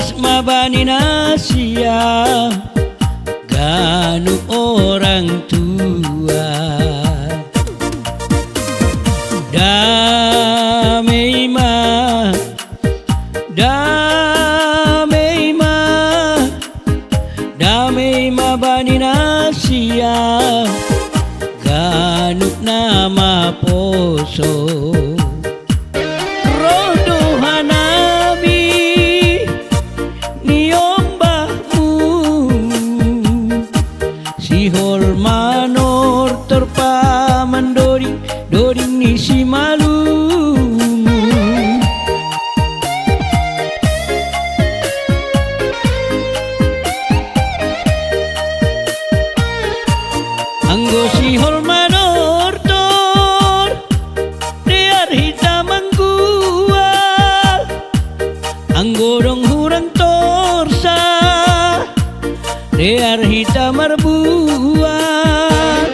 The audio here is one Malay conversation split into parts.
Horas mabanina siya gano orang tua. Damay ma, damay ma, damay mabanina siya gano na maposo. Sihol manor terpa mandoring doring ni si malumu. Anggo sihol manor tor diar hitam manggual, anggo dong hurang torsa diar hitam marbuan.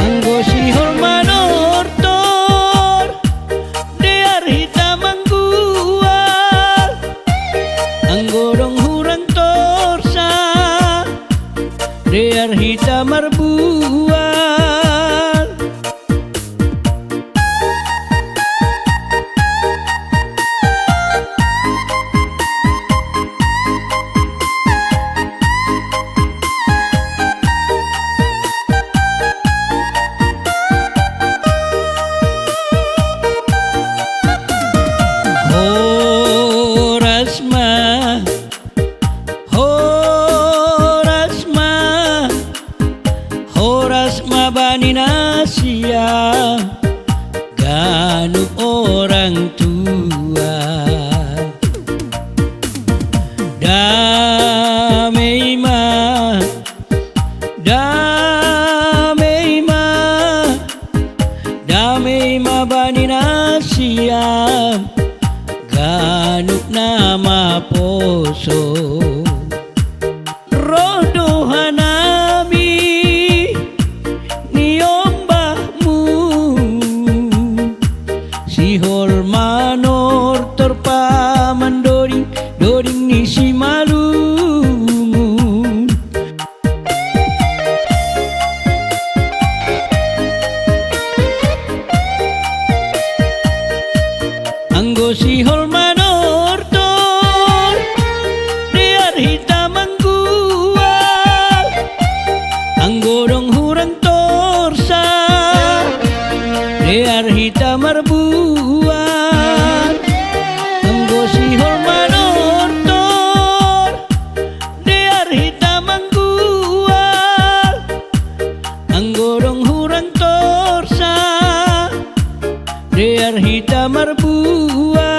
Anggo sihol manor tor diar hitam manggual, anggo dong hurang torsa diar hitam marbuan. Horas mabanina siya gano orang tua. Damay ma, damay ma, damay mabanina siya gano na maposo. Rodo hanami sihol manor terpa mandoring doring ni si malumu. Anggo sihol manor tor diar hitam manggual, anggo dong hurang torsa diar hitam marbuan. Anggo sihol manor tor diar hitam manggual, anggo dong hurang torsa diar hitam marbuan.